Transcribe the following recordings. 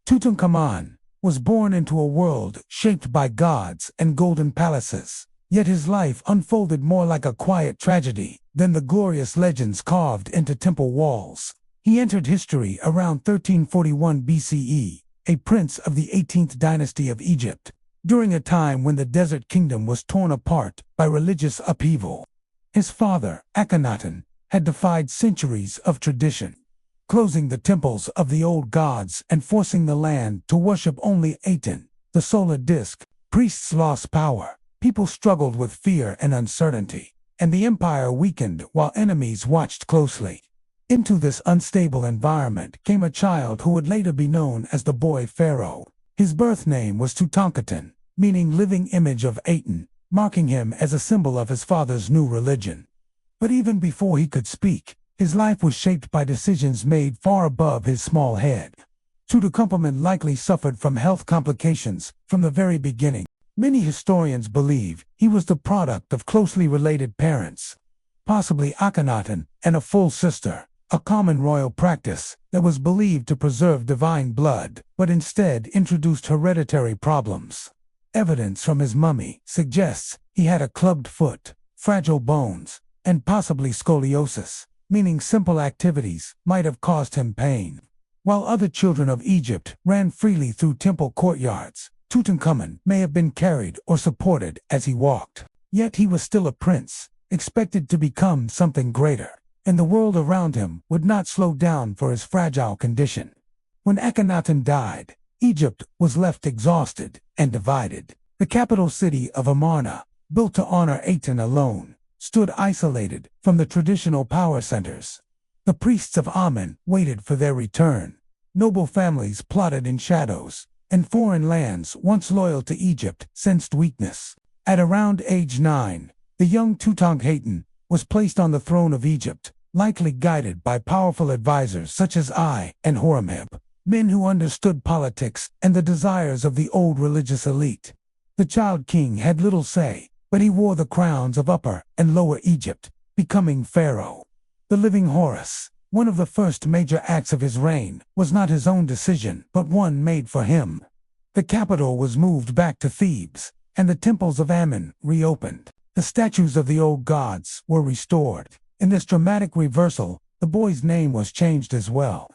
Tutankhamun was born into a world shaped by gods and golden palaces, yet his life unfolded more like a quiet tragedy than the glorious legends carved into temple walls. He entered history around 1341 BCE, a prince of the 18th dynasty of Egypt, during a time when the desert kingdom was torn apart by religious upheaval. His father, Akhenaten, had defied centuries of tradition, closing the temples of the old gods and forcing the land to worship only Aten, the solar disk. Priests lost power, people struggled with fear and uncertainty, and the empire weakened while enemies watched closely. Into this unstable environment came a child who would later be known as the boy Pharaoh. His birth name was Tutankhamun, meaning living image of Aten, marking him as a symbol of his father's new religion. But even before he could speak, his life was shaped by decisions made far above his small head. Tutankhamun likely suffered from health complications from the very beginning. Many historians believe he was the product of closely related parents, possibly Akhenaten and a full sister, a common royal practice that was believed to preserve divine blood, but instead introduced hereditary problems. Evidence from his mummy suggests he had a clubbed foot, fragile bones, and possibly scoliosis, meaning simple activities might have caused him pain. While other children of Egypt ran freely through temple courtyards, Tutankhamun may have been carried or supported as he walked. Yet he was still a prince, expected to become something greater, and the world around him would not slow down for his fragile condition. When Akhenaten died, Egypt was left exhausted and divided. The capital city of Amarna, built to honor Aten alone, stood isolated from the traditional power centers. The priests of Amen waited for their return. Noble families plotted in shadows, and foreign lands once loyal to Egypt sensed weakness. At around age 9, the young Tutankhamun was placed on the throne of Egypt, likely guided by powerful advisors such as I and Horemheb, men who understood politics and the desires of the old religious elite. The child king had little say, but he wore the crowns of Upper and Lower Egypt, becoming Pharaoh. The living Horus, one of the first major acts of his reign, was not his own decision, but one made for him. The capital was moved back to Thebes, and the temples of Ammon reopened. The statues of the old gods were restored. In this dramatic reversal, the boy's name was changed as well.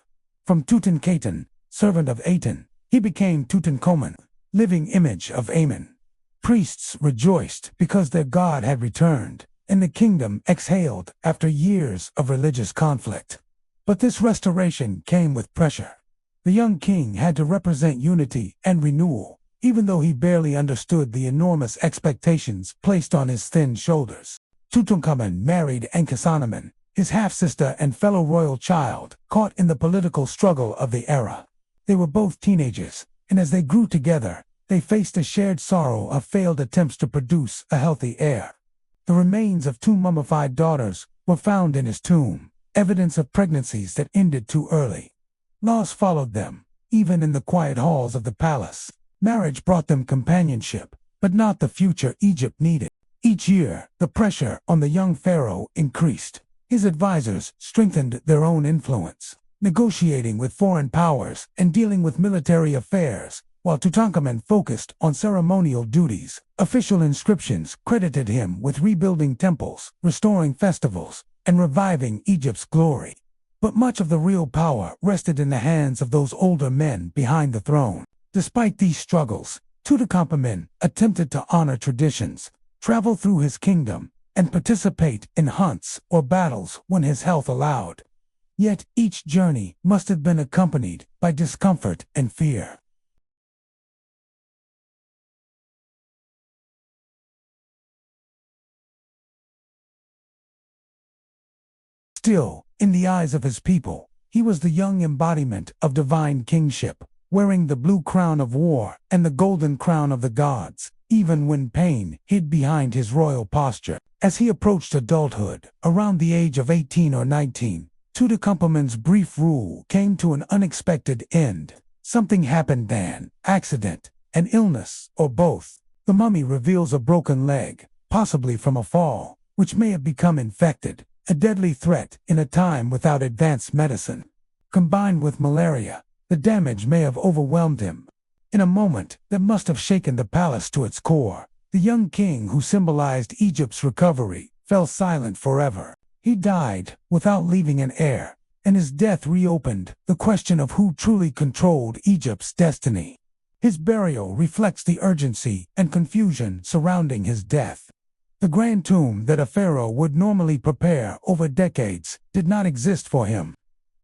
From Tutankhaten, servant of Aten, he became Tutankhamun, living image of Amen. Priests rejoiced because their god had returned, and the kingdom exhaled after years of religious conflict. But this restoration came with pressure. The young king had to represent unity and renewal, even though he barely understood the enormous expectations placed on his thin shoulders. Tutankhamun married Ankhesenamun, his half-sister and fellow royal child, caught in the political struggle of the era. They were both teenagers, and as they grew together, they faced a shared sorrow of failed attempts to produce a healthy heir. The remains of two mummified daughters were found in his tomb, evidence of pregnancies that ended too early. Loss followed them, even in the quiet halls of the palace. Marriage brought them companionship, but not the future Egypt needed. Each year, the pressure on the young pharaoh increased. His advisors strengthened their own influence, negotiating with foreign powers and dealing with military affairs, while Tutankhamun focused on ceremonial duties. Official inscriptions credited him with rebuilding temples, restoring festivals, and reviving Egypt's glory. But much of the real power rested in the hands of those older men behind the throne. Despite these struggles, Tutankhamun attempted to honor traditions, travel through his kingdom, and participate in hunts or battles when his health allowed. Yet each journey must have been accompanied by discomfort and fear. Still, in the eyes of his people, he was the young embodiment of divine kingship, wearing the blue crown of war and the golden crown of the gods, even when pain hid behind his royal posture. As he approached adulthood, around the age of 18 or 19, Tutankhamun's brief rule came to an unexpected end. Something happened then: accident, an illness, or both. The mummy reveals a broken leg, possibly from a fall, which may have become infected, a deadly threat in a time without advanced medicine. Combined with malaria, the damage may have overwhelmed him. In a moment that must have shaken the palace to its core, the young king who symbolized Egypt's recovery fell silent forever. He died without leaving an heir, and his death reopened the question of who truly controlled Egypt's destiny. His burial reflects the urgency and confusion surrounding his death. The grand tomb that a pharaoh would normally prepare over decades did not exist for him.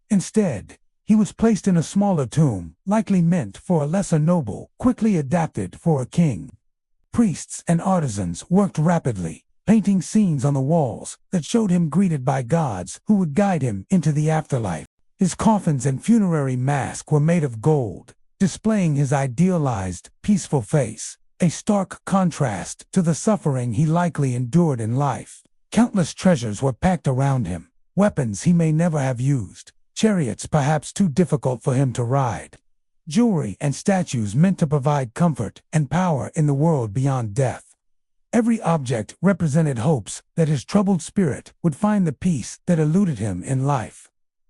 Instead, he was placed in a smaller tomb, likely meant for a lesser noble, quickly adapted for a king. Priests and artisans worked rapidly, painting scenes on the walls that showed him greeted by gods who would guide him into the afterlife. His coffins and funerary mask were made of gold, displaying his idealized, peaceful face, a stark contrast to the suffering he likely endured in life. Countless treasures were packed around him, weapons he may never have used, chariots perhaps too difficult for him to ride, jewelry and statues meant to provide comfort and power in the world beyond death. Every object represented hopes that his troubled spirit would find the peace that eluded him in life.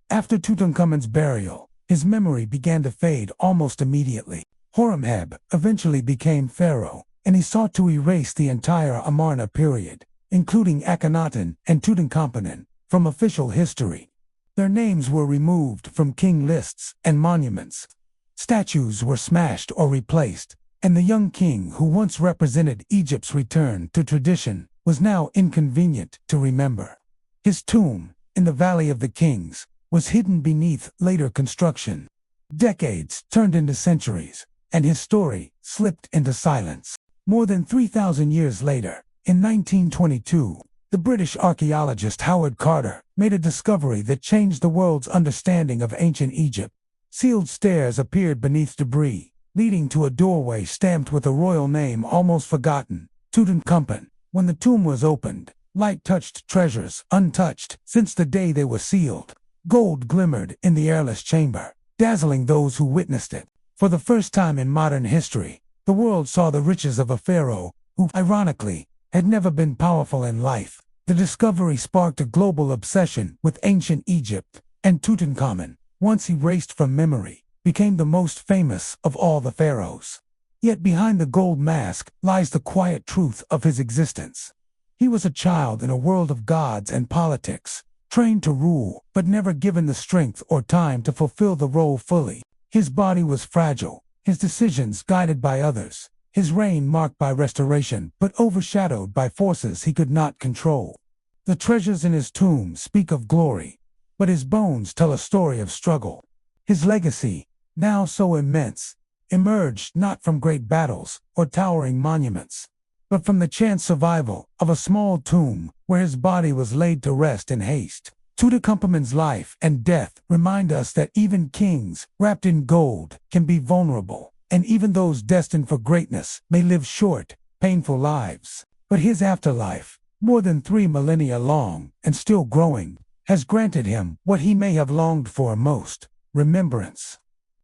After Tutankhamun's burial, his memory began to fade almost immediately. Horemheb eventually became pharaoh, and he sought to erase the entire Amarna period, including Akhenaten and Tutankhamun, from official history. Their names were removed from king lists and monuments. Statues were smashed or replaced, and the young king who once represented Egypt's return to tradition was now inconvenient to remember. His tomb, in the Valley of the Kings, was hidden beneath later construction. Decades turned into centuries, and his story slipped into silence. More than 3,000 years later, in 1922, the British archaeologist Howard Carter made a discovery that changed the world's understanding of ancient Egypt. Sealed stairs appeared beneath debris, leading to a doorway stamped with a royal name almost forgotten, Tutankhamun. When the tomb was opened, light touched treasures untouched since the day they were sealed. Gold glimmered in the airless chamber, dazzling those who witnessed it. For the first time in modern history, the world saw the riches of a pharaoh who, ironically, had never been powerful in life. The discovery sparked a global obsession with ancient Egypt, and Tutankhamun, once erased from memory, became the most famous of all the pharaohs. Yet behind the gold mask lies the quiet truth of his existence. He was a child in a world of gods and politics, trained to rule, but never given the strength or time to fulfill the role fully. His body was fragile, his decisions guided by others, his reign marked by restoration, but overshadowed by forces he could not control. The treasures in his tomb speak of glory, but his bones tell a story of struggle. His legacy, now so immense, emerged not from great battles or towering monuments, but from the chance survival of a small tomb where his body was laid to rest in haste. Tutankhamun's life and death remind us that even kings, wrapped in gold, can be vulnerable, and even those destined for greatness may live short, painful lives. But his afterlife, more than 3 millennia long and still growing, has granted him what he may have longed for most: remembrance.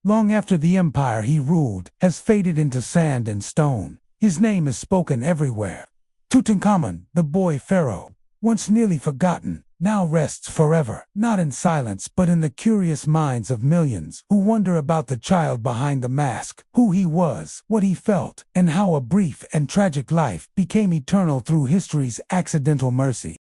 Long after the empire he ruled has faded into sand and stone, his name is spoken everywhere. Tutankhamun, the boy pharaoh, once nearly forgotten, now rests forever, not in silence but in the curious minds of millions who wonder about the child behind the mask, who he was, what he felt, and how a brief and tragic life became eternal through history's accidental mercy.